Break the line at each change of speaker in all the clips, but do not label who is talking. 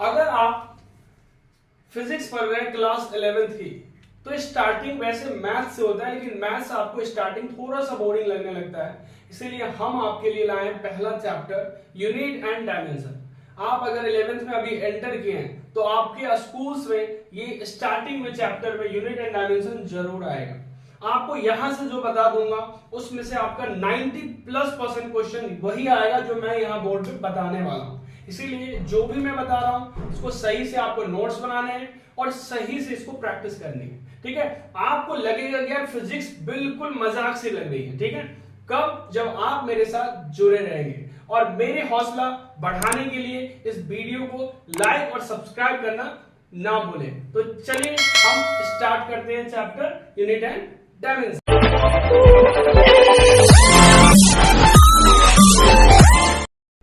अगर आप फिजिक्स पढ़ रहे हैं क्लास 11th की, तो स्टार्टिंग वैसे मैथ से होता है, लेकिन मैथ्स आपको स्टार्टिंग थोड़ा सा बोरिंग लगने लगता है। इसीलिए हम आपके लिए लाए हैं पहला चैप्टर यूनिट एंड डायमेंशन। आप अगर 11th में अभी एंटर किए हैं तो आपके स्कूल्स में ये स्टार्टिंग में चैप्टर में यूनिट एंड डायमेंशन जरूर आएगा। आपको यहां से जो बता दूंगा उसमें से आपका 90+% क्वेश्चन वही आएगा जो मैं यहाँ बोर्ड पे बताने वाला हूँ। इसीलिए जो भी मैं बता रहा हूँ उसको सही से आपको नोट्स बनाने हैं और सही से इसको प्रैक्टिस करनी है। ठीक है, आपको लगेगा कि यार फिजिक्स बिल्कुल मजाक से लग रही है। ठीक है, कब? जब आप मेरे साथ जुड़े रहेंगे। और मेरे हौसला बढ़ाने के लिए इस वीडियो को लाइक और सब्सक्राइब करना ना भूलें। तो चलिए हम स्टार्ट करते हैं चैप्टर यूनिट एंड डायमेंशन।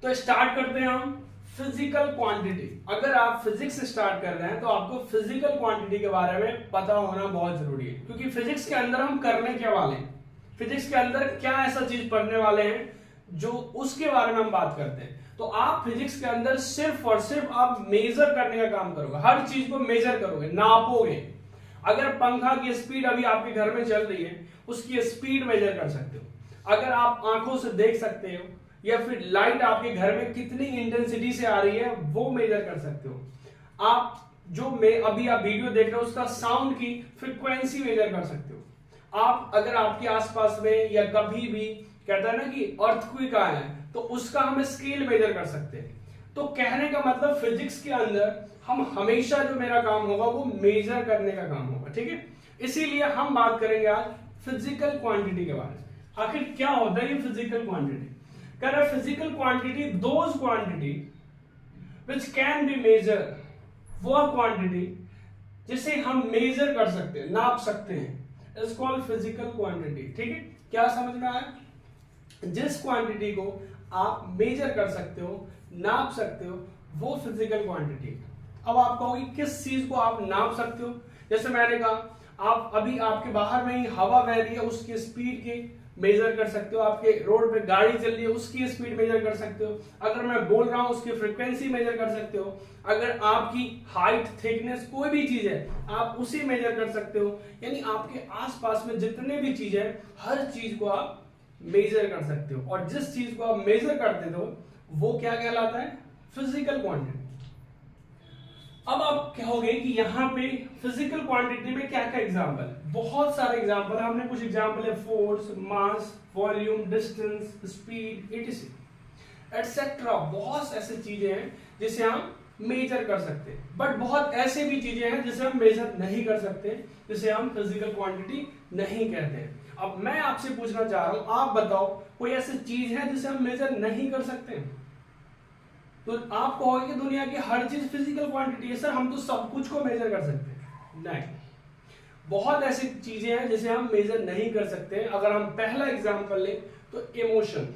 तो स्टार्ट करते हैं हम फिजिकल क्वांटिटी। अगर आप फिजिक्स स्टार्ट कर रहे हैं तो आपको फिजिकल क्वांटिटी के बारे में पता होना बहुत जरूरी है, क्योंकि फिजिक्स के अंदर हम करने क्या वाले हैं, फिजिक्स के अंदर क्या ऐसा चीज पढ़ने वाले हैं जो उसके बारे में हम बात करते हैं। तो आप फिजिक्स के अंदर सिर्फ और सिर्फ आप मेजर करने का काम करोगे, हर चीज को मेजर करोगे, नापोगे। अगर पंखा की स्पीड अभी आपके घर में चल रही है, उसकी स्पीड मेजर कर सकते हो। अगर आप आंखों से देख सकते हो, या फिर लाइट आपके घर में कितनी इंटेंसिटी से आ रही है वो मेजर कर सकते हो। आप जो अभी आप वीडियो देख रहे हो उसका साउंड की फ्रीक्वेंसी मेजर कर सकते हो। आप अगर आपके आसपास में या कभी भी कहता है ना कि अर्थक्वेक आया है तो उसका हम स्केल मेजर कर सकते हैं। तो कहने का मतलब फिजिक्स के अंदर हम हमेशा जो मेरा काम होगा वो मेजर करने का काम होगा। ठीक है, इसीलिए हम बात करेंगे आज फिजिकल क्वांटिटी के बारे में। आखिर क्या होता है ये फिजिकल क्वांटिटी? कह रहा physical quantity those quantity which can be measure, वह क्वांटिटी जिसे हम मेजर कर सकते हैं, नाप सकते हैं, इज कॉल्ड फिजिकल क्वांटिटी। ठीक है, क्या समझ में आया? जिस क्वांटिटी को आप मेजर कर सकते हो, नाप सकते हो, वो फिजिकल क्वांटिटी। अब आप कहोगे किस चीज को आप नाप सकते हो? जैसे मैंने कहा आप अभी आपके बाहर में ही हवा बह रही है, उसकी स्पीड की मेजर कर सकते हो। आपके रोड पे गाड़ी चल रही है उसकी स्पीड मेजर कर सकते हो। अगर मैं बोल रहा हूं उसकी फ्रीक्वेंसी मेजर कर सकते हो। अगर आपकी हाइट, थिकनेस, कोई भी चीज है आप उसी मेजर कर सकते हो। यानी आपके आसपास में जितने भी चीज है हर चीज को आप मेजर कर सकते हो, और जिस चीज को आप मेजर करते हो वो क्या कहलाता है? Physical quantity. अब आप कहोगे कि यहाँ पे फिजिकल क्वांटिटी में क्या क्या एग्जांपल? बहुत सारे एग्जांपल, हमने कुछ एग्जांपल है फोर्स, मास, वॉल्यूम, डिस्टेंस, स्पीड, एटसेट्रा। बहुत ऐसी चीजें हैं जिसे हम मेजर कर सकते हैं, बट बहुत ऐसे भी चीजें हैं जिसे हम मेजर नहीं कर सकते, जिसे हम फिजिकल क्वांटिटी नहीं कहते हैं। अब मैं आपसे पूछना चाह रहा हूं, आप बताओ कोई ऐसी चीज है जिसे हम मेजर नहीं कर सकते? तो आप कहोगे कि दुनिया की हर चीज फिजिकल क्वांटिटी है। सर हम तो सब कुछ को मेजर कर सकते हैं। नहीं, बहुत ऐसी चीजें हैं जिसे हम मेजर नहीं कर सकते। अगर हम पहला एग्जांपल लें तो इमोशन।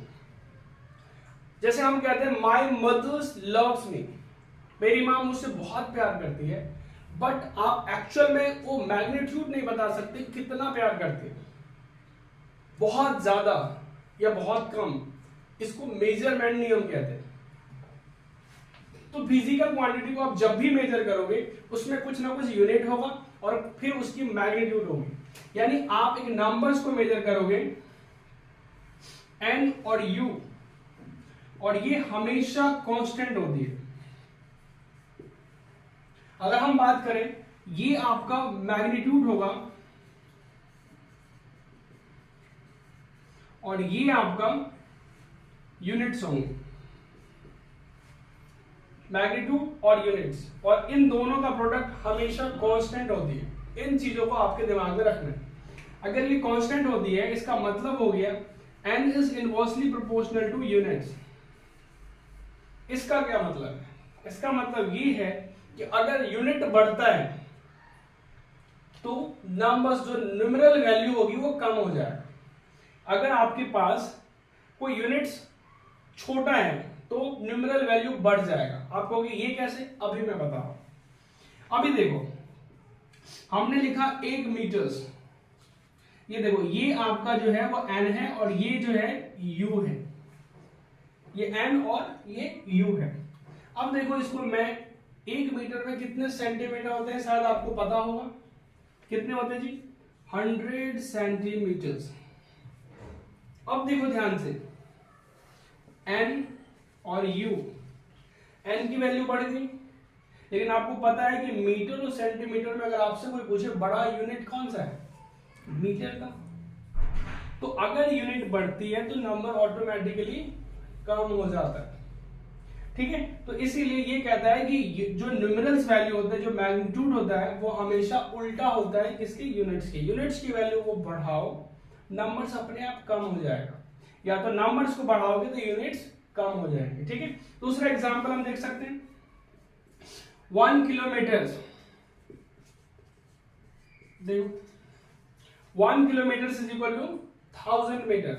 जैसे हम कहते हैं माई मदर्स लव्स मी, मेरी मां मुझसे बहुत प्यार करती है, बट आप एक्चुअल में वो मैग्नीट्यूड नहीं बता सकते कितना प्यार करती है, बहुत ज्यादा या बहुत कम, इसको मेजरमेंट नहीं हम कहते। तो फिजिकल क्वांटिटी को आप जब भी मेजर करोगे उसमें कुछ ना कुछ यूनिट होगा और फिर उसकी मैग्नीट्यूड होगी। यानी आप एक नंबर्स को मेजर करोगे एन और यू, और ये हमेशा कांस्टेंट होती है। अगर हम बात करें ये आपका मैग्नीट्यूड होगा और ये आपका यूनिट्स होंगे, मैग्नीट्यूड और यूनिट्स, और इन दोनों का प्रोडक्ट हमेशा कांस्टेंट होती है। इन चीजों को आपके दिमाग में रखना है। अगर ये कांस्टेंट होती है इसका मतलब हो गया n is inversely proportional two units. इसका क्या मतलब है? इसका मतलब ये है कि अगर यूनिट बढ़ता है तो नंबर्स जो न्यूमेरल वैल्यू होगी वो कम हो जाएगा। अगर आपके पास कोई यूनिट्स छोटा है तो न्यूमेरल वैल्यू बढ़ जाएगा। आप कहोगे ये कैसे? अभी मैं बता रहा हूं। अभी देखो हमने लिखा 1 मीटर्स, ये देखो ये आपका जो है वो n है और ये जो है u है। ये n और ये u है। अब देखो इसको मैं 1 मीटर में कितने सेंटीमीटर होते हैं शायद आपको पता होगा, कितने होते हैं जी? 100 सेंटीमीटर्स। अब देखो ध्यान से, n और u, n की वैल्यू बढ़ गई, लेकिन आपको पता है कि मीटर और सेंटीमीटर में अगर आपसे कोई पूछे बड़ा यूनिट कौन सा है, मीटर का। तो अगर यूनिट बढ़ती है तो नंबर ऑटोमेटिकली कम हो जाता है, ठीक है। तो इसीलिए ये कहता है कि जो न्यूमेरल्स वैल्यू होता है, जो मैग्नीट्यूड होता है, वो हमेशा उल्टा होता है किसकी? यूनिट्स की। यूनिट्स की वैल्यू को बढ़ाओ, नंबर्स अपने आप कम हो जाएगा, या तो नंबर्स को बढ़ाओगे तो यूनिट्स कम हो जाएंगे, ठीक है। दूसरा एग्जांपल हम देख सकते हैं, 1 किलोमीटर, देखो 1 kilometre is equal to 1000 metre.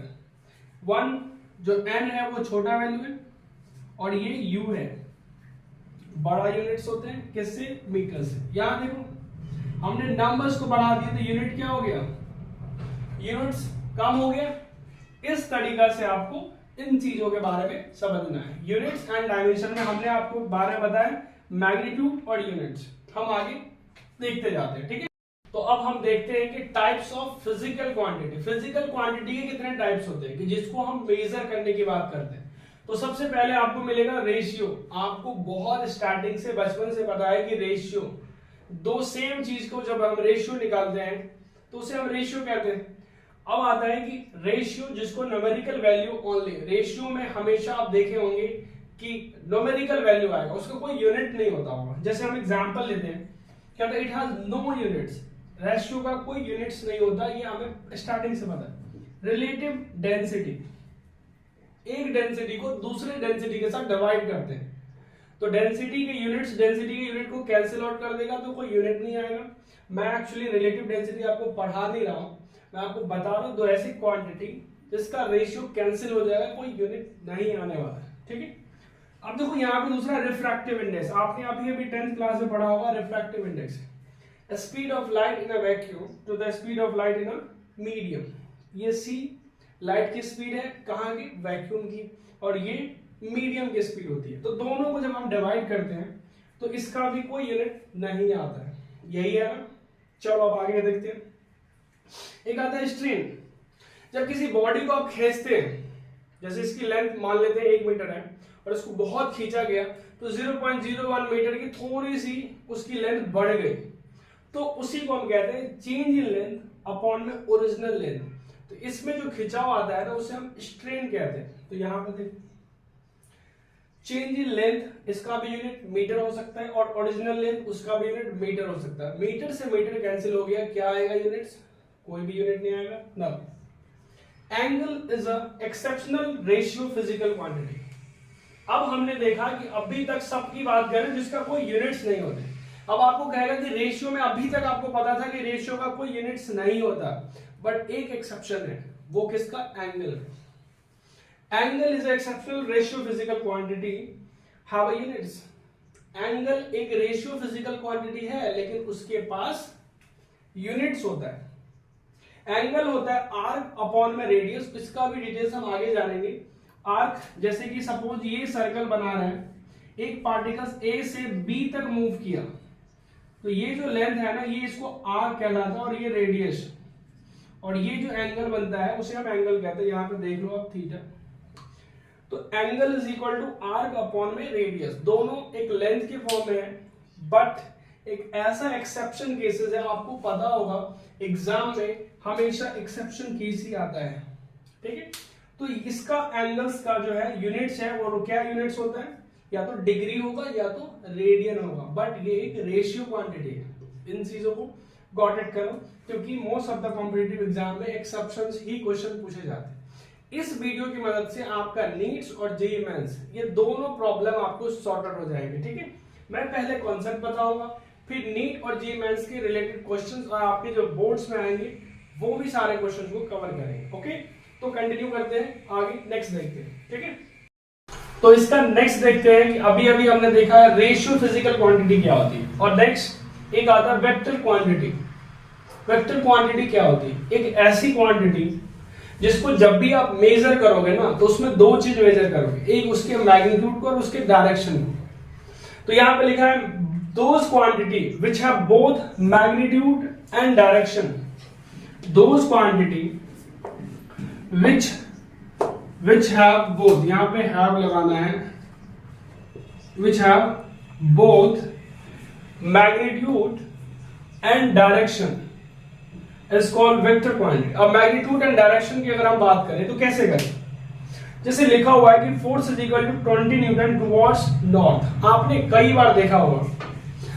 1 जो n है वो छोटा वैल्यू है और ये u है, बड़ा यूनिट्स होते हैं किससे? मीटर से। यहां देखो हमने नंबर्स को बढ़ा दिया तो यूनिट क्या हो गया? यूनिट्स कम हो गया। इस तरीका से आपको इन चीजों के बारे में समझना है। यूनिट्स एंड डायमेंशन में हमने आपको बारे में बताया, मैग्नीट्यूड और यूनिट्स हम आगे देखते जाते हैं, ठीक है। तो अब हम देखते हैं कि types of physical quantity. Physical quantity के कितने टाइप्स होते हैं कि जिसको हम मेजर करने की बात करते हैं। तो सबसे पहले आपको मिलेगा रेशियो। आपको बहुत स्टार्टिंग से, बचपन से पता है कि रेशियो, दो सेम चीज को जब हम रेशियो निकालते हैं तो उसे हम रेशियो कहते हैं। अब आता है कि रेशियो जिसको न्यूमेरिकल वैल्यू ओनली, रेशियो में हमेशा आप देखे होंगे कि न्यूमेरिकल वैल्यू आएगा, उसका कोई यूनिट नहीं होता होगा। जैसे हम एग्जांपल लेते हैं, क्या it has no units, ratio का कोई यूनिट्स नहीं होता, ये हमें स्टार्टिंग से पता है। रिलेटिव डेंसिटी, एक डेंसिटी को दूसरे डेंसिटी के साथ डिवाइड करते हैं तो डेंसिटी के यूनिट्स डेंसिटी के यूनिट को कैंसिल आउट कर देगा तो कोई यूनिट नहीं आएगा। मैं एक्चुअली रिलेटिव डेंसिटी आपको पढ़ा नहीं रहा हूं, मैं आपको बता रहा हूं दो ऐसी क्वांटिटी जिसका रेशियो कैंसिल हो जाएगा, कोई यूनिट नहीं आने वाला है, ठीक है। अब देखो यहाँ पे दूसरा रिफ्रैक्टिव इंडेक्स, आपने अभी 10th क्लास में पढ़ा होगा। Refractive index, speed of light in a vacuum to the speed of light in a medium. ये सी लाइट की स्पीड है, कहाँ की? वैक्यूम की, और ये मीडियम की स्पीड होती है। तो दोनों को जब हम डिवाइड करते हैं तो इसका भी कोई यूनिट नहीं आता है, यही है ना। चलो अब आगे देखते हैं। एक आता है स्ट्रेन, जब किसी बॉडी को आप खींचते हैं, जैसे इसकी लेंथ मान लेते हैं 1 मीटर है और इसको बहुत खींचा गया तो 0.01 मीटर की थोड़ी सी उसकी लेंथ बढ़ गई, तो उसी को हम कहते हैं चेंज इन लेंथ अपॉन में ओरिजिनल लेंथ। तो इसमें जो खिंचाव आता है ना उसे हम स्ट्रेन कहते हैं। तो यहां पर देखो चेंज इन लेंथ, इसका भी यूनिट मीटर हो सकता है और ओरिजिनल लेंथ उसका भी यूनिट मीटर हो सकता है। मीटर से मीटर कैंसिल हो गया, क्या आएगा यूनिट्स? कोई भी यूनिट नहीं आएगा ना। Angle is a exceptional ratio physical quantity. अब हमने देखा कि अभी तक सबकी बात करें जिसका कोई यूनिट्स नहीं होते। अब आपको कहेगा कि रेशियो में अभी तक आपको पता था कि रेशियो का कोई यूनिट्स नहीं होता, बट एक एक्सेप्शन है, वो किसका? Angle. Angle is exceptional ratio physical quantity have units. Angle एक रेशियो फिजिकल क्वांटिटी है लेकिन उसके पास यूनिट्स होता है। एंगल होता है आर्क अपॉन में रेडियस, इसका भी डिटेल्स हम आगे जानेंगे। आर्क जैसे कि सपोज ये सर्कल बना रहे हैं, एक पार्टिकल ए से बी तक मूव किया तो ये जो लेंथ है ना ये इसको आर्क कहलाता है और ये रेडियस, और ये जो एंगल बनता है उसे हम एंगल कहते हैं। यहां पे देख लो आप थीटा। तो angle is equal to arc upon में रेडियस, दोनों एक लेंथ के फॉर्म में है, बट एक ऐसा एक्सेप्शन केसेस है, आपको पता होगा एग्जाम में हमेशा एक्सेप्शन केस ही आता है, ठीक है। तो इसका एंगल्स का जो है यूनिट्स है वो क्या यूनिट्स होता है? या तो डिग्री होगा या तो रेडियन होगा, बट ये एक रेशियो क्वांटिटी है। इन चीजों को गॉट इट करो क्योंकि most of the competitive exam में एक्सेप्शंस ही क्वेश्चन पूछे जाते हैं। इस वीडियो की मदद से आपका नीट्स और जेईई मेंस ये दोनों प्रॉब्लम आपको सॉर्ट आउट हो जाएंगे, ठीक है। मैं पहले कॉन्सेप्ट बताऊंगा, फिर नीट और जेईई मेंस के रिलेटेड क्वेश्चंस और आपके जो बोर्ड्स में आएंगे वो भी सारे क्वेश्चंस को कवर करेंगे, ओके। तो कंटिन्यू करते हैं आगे, नेक्स्ट देखते हैं, ठीक है। तो इसका नेक्स्ट देखते हैं कि अभी अभी हमने देखा है रेशियो फिजिकल क्वांटिटी क्या होती है, और नेक्स्ट एक आता है वेक्टर क्वांटिटी। वेक्टर क्वांटिटी क्या होती है? एक ऐसी क्वांटिटी जिसको जब भी आप मेजर करोगे ना तो उसमें दो चीज मेजर करोगे, एक उसके मैग्नीट्यूड को और उसके डायरेक्शन को। तो यहां पे लिखा है those quantity which have both magnitude and direction, those quantity which have both, यहां पे हैव लगाना है, which have both magnitude and direction is called vector quantity. अब मैग्नीट्यूड एंड डायरेक्शन की अगर हम बात करें तो कैसे करें, जैसे लिखा हुआ है कि force is equal to 20 newton towards north. आपने कई बार देखा होगा,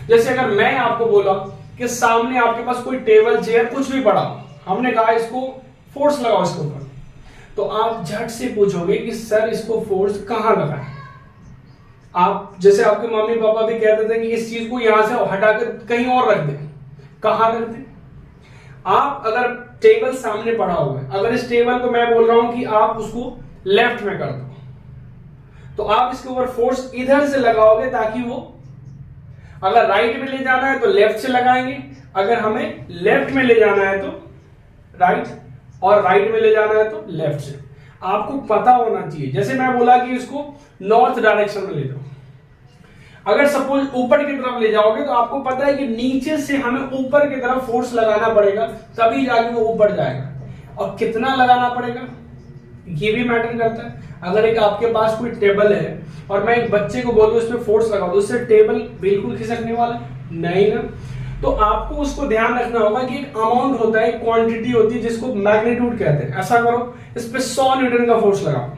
जैसे अगर मैं आपको बोला कि सामने आपके पास कोई टेबल चेयर कुछ भी पड़ा, हमने कहा इसको फोर्स लगाओ इसके ऊपर, तो आप झट से पूछोगे कि सर इसको फोर्स कहां लगा है। आप जैसे आपके मम्मी पापा भी कहते थे कि इस चीज को यहां से हटाकर कहीं और रख दे, कहां रख दे। आप अगर टेबल सामने पड़ा हुआ है, अगर इस टेबल को मैं बोल रहा हूं कि आप उसको लेफ्ट में कर दो, तो आप इसके ऊपर फोर्स इधर से लगाओगे ताकि वो, अगर राइट में ले जाना है तो लेफ्ट से लगाएंगे, अगर हमें लेफ्ट में ले जाना है तो राइट, और राइट में ले जाना है तो लेफ्ट से। आपको पता होना चाहिए, जैसे मैं बोला कि इसको नॉर्थ डायरेक्शन में ले जाओ, अगर सपोज ऊपर की तरफ ले जाओगे तो आपको पता है कि नीचे से हमें ऊपर की तरफ फोर्स लगाना पड़ेगा, तभी जाके वो ऊपर जाएगा। और कितना लगाना पड़ेगा ये भी मैटर करता है। अगर एक आपके पास कोई टेबल है और मैं एक बच्चे को बोलूं उस पर फोर्स लगाओ, तो उससे टेबल बिल्कुल खिसकने वाला नहीं ना। तो आपको उसको ध्यान रखना होगा कि एक अमाउंट होता है, क्वांटिटी होती है जिसको मैग्नीट्यूड कहते हैं। ऐसा करो, इस पे 100 न्यूटन का फोर्स लगाओ,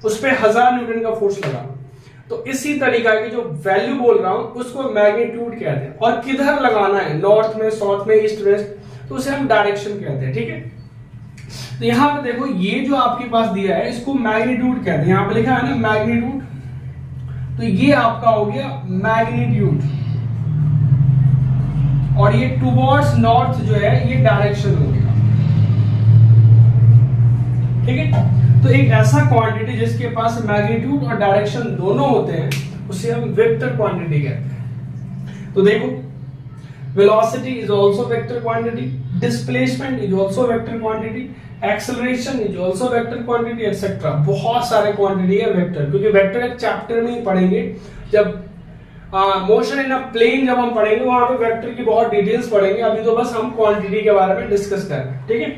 उस पे 1000 न्यूटन का फोर्स लगाओ, तो इसी तरीका की जो वैल्यू बोल रहा हूं उसको मैग्नीट्यूड कहते हैं। और किधर लगाना है, नॉर्थ में, साउथ में, ईस्ट वेस्ट, तो उसे हम डायरेक्शन कहते हैं। ठीक है, तो यहां पे देखो ये जो आपके पास दिया है इसको मैग्नीट्यूड कहते हैं, यहां पे लिखा है ना मैग्नीट्यूड, तो ये आपका हो गया मैग्नीट्यूड, और ये टुवर्ड्स नॉर्थ जो है ये डायरेक्शन हो गया। ठीक है, तो एक ऐसा क्वांटिटी जिसके पास मैग्नीट्यूड और डायरेक्शन दोनों होते हैं उसे हम वेक्टर क्वांटिटी कहते हैं। तो देखो, velocity is also vector quantity, displacement is also vector quantity, acceleration is also vector quantity, etcetera. बहुत सारे क्वांटिटी है वेक्टर, क्योंकि वेक्टर एक चैप्टर में ही पढ़ेंगे। जब मोशन इन अ प्लेन जब हम पढ़ेंगे वहां पे वेक्टर की बहुत डिटेल्स पढ़ेंगे, अभी तो बस हम क्वांटिटी के बारे में डिस्कस कर रहे हैं। ठीक है,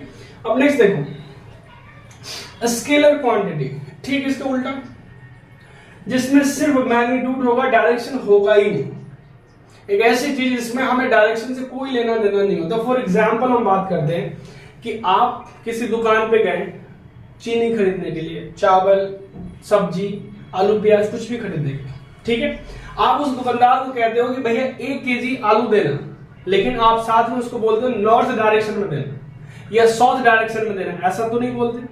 अब नेक्स्ट देखो स्केलर क्वांटिटी। ठीक, इसका उल्टा, जिसमें सिर्फ मैग्नीट्यूड होगा, डायरेक्शन होगा ही नहीं। एक ऐसी चीज जिसमें हमें डायरेक्शन से कोई लेना देना नहीं होता। फॉर एग्जाम्पल हम बात करते हैं कि आप किसी दुकान पे गए चीनी खरीदने के लिए, चावल, सब्जी, आलू, प्याज, कुछ भी खरीदने के लिए। ठीक है, आप उस दुकानदार को कहते हो कि भैया 1 केजी आलू देना, लेकिन आप साथ में उसको बोलते हो नॉर्थ डायरेक्शन में देना या साउथ डायरेक्शन में देना, ऐसा तो नहीं बोलते।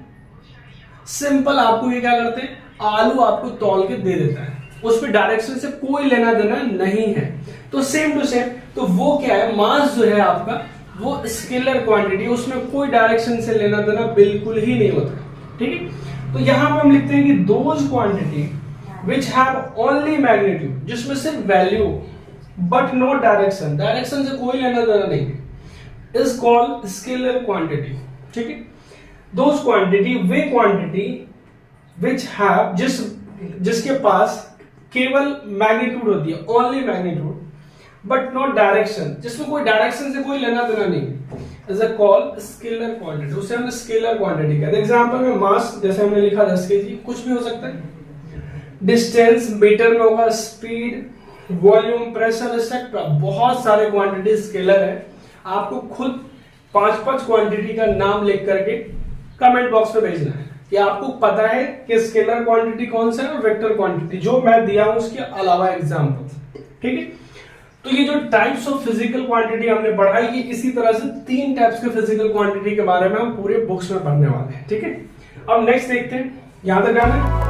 सिंपल आपको ये क्या करते हैं, आलू आपको तौल के दे देता है, उस पर डायरेक्शन से कोई लेना देना नहीं है। तो सेम टू सेम, तो वो क्या है, मास जो है आपका वो स्केलर क्वांटिटी, उसमें कोई डायरेक्शन से लेना देना बिल्कुल ही नहीं होता। ठीक है, तो यहां पे हम लिखते हैं कि those quantity which have only magnitude, जिसमें सिर्फ value but not direction, direction से कोई लेना देना नहीं, इज कॉल्ड स्केलर क्वांटिटी। ठीक है, those quantity, way quantity which have, जिसके पास केवल मैग्नीट्यूड होती है, only magnitude but not direction, जिसमें कोई डायरेक्शन से कोई लेना देना नहीं, इज कॉल्ड स्केलर क्वांटिटी, उसे हम स्केलर क्वांटिटी कहते हैं। एग्जांपल में मास, जैसे हमने लिखा 10 केजी, कुछ भी हो सकता है। डिस्टेंस मीटर में होगा, स्पीड, वॉल्यूम, प्रेशर, एक्सेट्रा, बहुत सारे क्वांटिटी स्केलर है। आपको खुद 5-5 क्वांटिटी का नाम लिख करके कमेंट बॉक्स में भेजना है कि आपको पता है कि स्केलर क्वांटिटी कौन सा है और वेक्टर क्वांटिटी जो मैं दिया हूं उसके अलावा एग्जांपल। ठीक है, तो ये जो टाइप्स ऑफ फिजिकल क्वांटिटी हमने पढ़ा, ये इसी तरह से 3 टाइप्स के फिजिकल क्वांटिटी के बारे में हम पूरे बुक्स में पढ़ने वाले हैं। ठीक है, अब नेक्स्ट देखते हैं, यहां तक आना है।